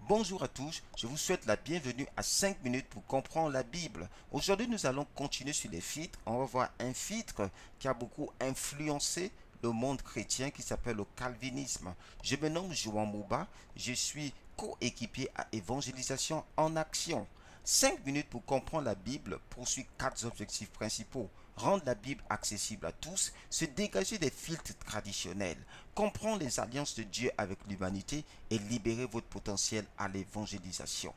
Bonjour à tous, je vous souhaite la bienvenue à 5 minutes pour comprendre la Bible. Aujourd'hui, nous allons continuer sur les filtres. On va voir un filtre qui a beaucoup influencé le monde chrétien qui s'appelle le calvinisme. Je me nomme Joan Mouba, je suis coéquipier à Évangélisation en Action. 5 minutes pour comprendre la Bible poursuit 4 objectifs principaux. Rendre la Bible accessible à tous, se dégager des filtres traditionnels, comprendre les alliances de Dieu avec l'humanité et libérer votre potentiel à l'évangélisation.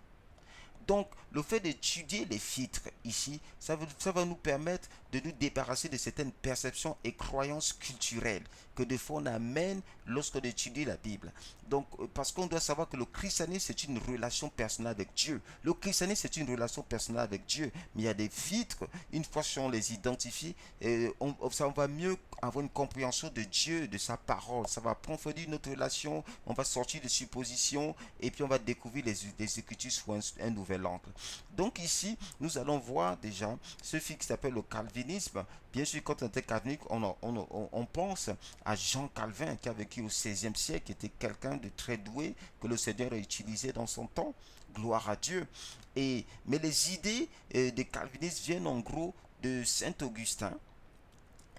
Donc, le fait d'étudier les filtres ici, ça va nous permettre de nous débarrasser de certaines perceptions et croyances culturelles que des fois on amène lorsqu'on étudie la Bible. Donc, parce qu'on doit savoir que le christianisme, c'est une relation personnelle avec Dieu. Le christianisme, c'est une relation personnelle avec Dieu. Mais il y a des filtres, une fois qu'on les identifie, ça va mieux avoir une compréhension de Dieu, de sa parole. Ça va approfondir notre relation, on va sortir de suppositions et puis on va découvrir les Écritures sous un nouvel angle. Donc ici, nous allons voir déjà ce filtre qui s'appelle le calvinisme. Bien sûr, quand on était calviniste, on pense à Jean Calvin qui a vécu au XVIe siècle, qui était quelqu'un de très doué que le Seigneur a utilisé dans son temps. Gloire à Dieu. Mais les idées des calvinistes viennent en gros de Saint Augustin.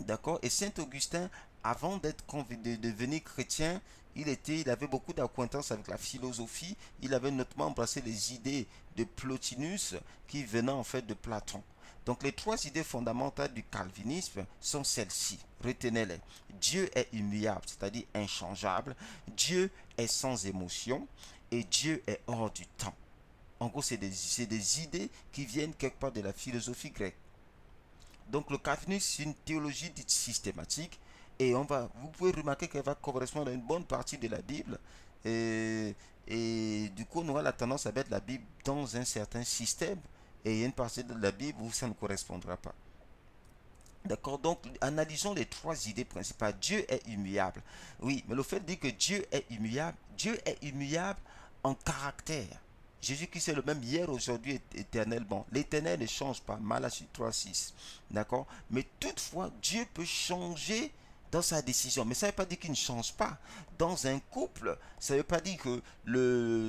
D'accord. Et Saint Augustin, avant de devenir chrétien, il avait beaucoup d'acquaintance avec la philosophie. Il avait notamment embrassé les idées de Plotinus qui venaient en fait de Platon. Donc les trois idées fondamentales du calvinisme sont celles-ci. Retenez-les. Dieu est immuable, c'est-à-dire inchangeable. Dieu est sans émotion et Dieu est hors du temps. En gros, c'est des idées qui viennent quelque part de la philosophie grecque. Donc le calvinisme, c'est une théologie dite systématique et vous pouvez remarquer qu'elle va correspondre à une bonne partie de la Bible et du coup on aura la tendance à mettre la Bible dans un certain système et il y a une partie de la Bible où ça ne correspondra pas. D'accord, donc analysons les trois idées principales. Dieu est immuable. Oui, mais le fait de dire que Dieu est immuable en caractère. Jésus-Christ est le même hier, aujourd'hui et éternellement. L'éternel ne change pas. Malachie 3:6. D'accord. Mais toutefois, Dieu peut changer dans sa décision. Mais ça ne veut pas dire qu'il ne change pas. Dans un couple, ça ne veut pas dire que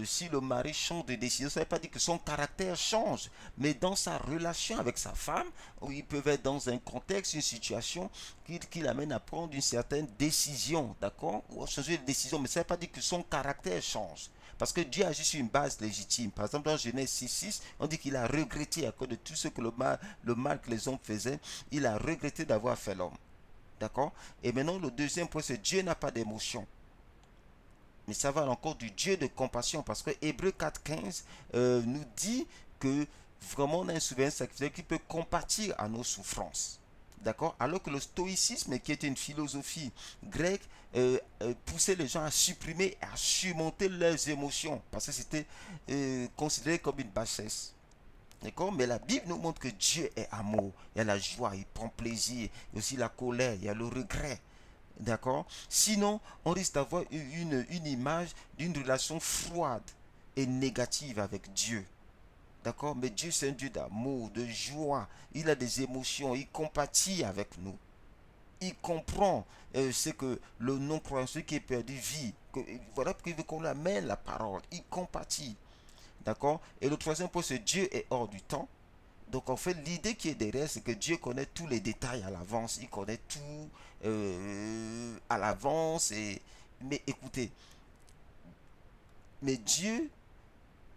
si le mari change de décision, ça ne veut pas dire que son caractère change. Mais dans sa relation avec sa femme, ils peuvent être dans un contexte, une situation qui l'amène à prendre une certaine décision. D'accord. Ou à changer de décision. Mais ça ne veut pas dire que son caractère change. Parce que Dieu agit sur une base légitime. Par exemple, dans Genèse 6:6, on dit qu'il a regretté à cause de tout ce que le mal que les hommes faisaient. Il a regretté d'avoir fait l'homme. D'accord. Et maintenant, le deuxième point, c'est Dieu n'a pas d'émotion. Mais ça va encore du Dieu de compassion. Parce que Hébreu 4:15 nous dit que vraiment on a un souverain sacrificateur qui peut compatir à nos souffrances. D'accord. Alors que le stoïcisme, qui était une philosophie grecque, poussait les gens à supprimer et à surmonter leurs émotions. Parce que c'était considéré comme une bassesse. D'accord. Mais la Bible nous montre que Dieu est amour. Il y a la joie, il prend plaisir. Il y a aussi la colère, il y a le regret. D'accord. Sinon, on risque d'avoir une image d'une relation froide et négative avec Dieu. D'accord. Mais Dieu, c'est un Dieu d'amour, de joie. Il a des émotions, il compatit avec nous. Il comprend ce que le non-croyant, celui qui est perdu, vit. Voilà pourquoi il veut qu'on amène la parole. Il compatit. D'accord. Et le troisième point, c'est Dieu est hors du temps. Donc en fait, l'idée qui est derrière, c'est que Dieu connaît tous les détails à l'avance. Il connaît tout à l'avance. Mais écoutez, mais Dieu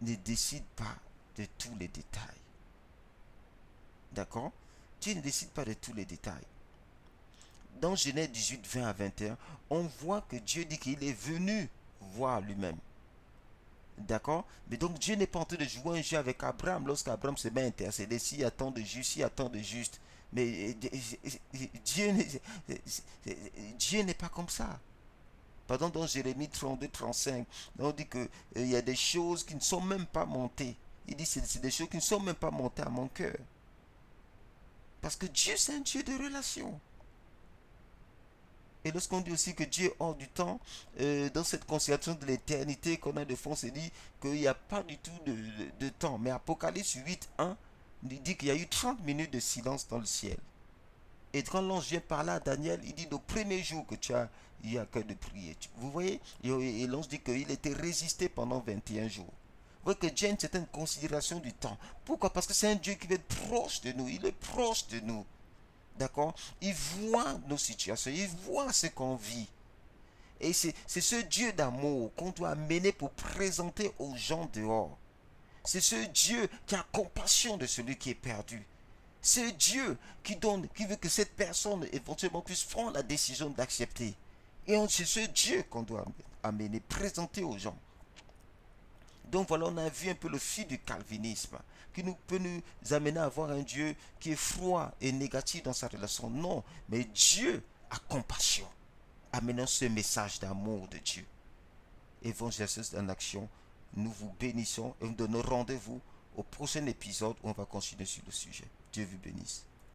ne décide pas de tous les détails. D'accord. Dieu ne décide pas de tous les détails. Dans Genèse 18, 20 à 21, on voit que Dieu dit qu'il est venu voir lui-même. D'accord. Mais donc Dieu n'est pas en train de jouer un jeu avec Abraham lorsqu'Abraham se met à intercéder. S'il y a tant de justes, s'il y a tant de justes. Mais Dieu n'est pas comme ça. Par exemple, dans Jérémie 32, 35, on dit qu'il y a des choses qui ne sont même pas montées. Il dit que c'est des choses qui ne sont même pas montées à mon cœur. Parce que Dieu, c'est un Dieu de relation. Et lorsqu'on dit aussi que Dieu est hors du temps, dans cette considération de l'éternité qu'on a de fond, c'est dit qu'il n'y a pas du tout de temps. Mais Apocalypse 8:1 dit qu'il y a eu 30 minutes de silence dans le ciel. Et quand l'ange vient parler à Daniel, il dit le premier jour que tu as eu à cœur de prier. Vous voyez. Et l'ange dit qu'il était résisté pendant 21 jours. voyez que Dieu a une certaine considération du temps. Pourquoi? Parce que c'est un Dieu qui va être proche de nous. Il est proche de nous. D'accord? Il voit nos situations. Il voit ce qu'on vit. Et c'est ce Dieu d'amour qu'on doit amener pour présenter aux gens dehors. C'est ce Dieu qui a compassion de celui qui est perdu. C'est Dieu qui donne, qui veut que cette personne éventuellement puisse prendre la décision d'accepter. Et c'est ce Dieu qu'on doit amener, présenter aux gens. Donc voilà, on a vu un peu le fil du calvinisme qui peut nous amener à voir un Dieu qui est froid et négatif dans sa relation. Non, mais Dieu a compassion. Amenons ce message d'amour de Dieu. Évangélisation en action, nous vous bénissons et nous donnons rendez-vous au prochain épisode où on va continuer sur le sujet. Dieu vous bénisse.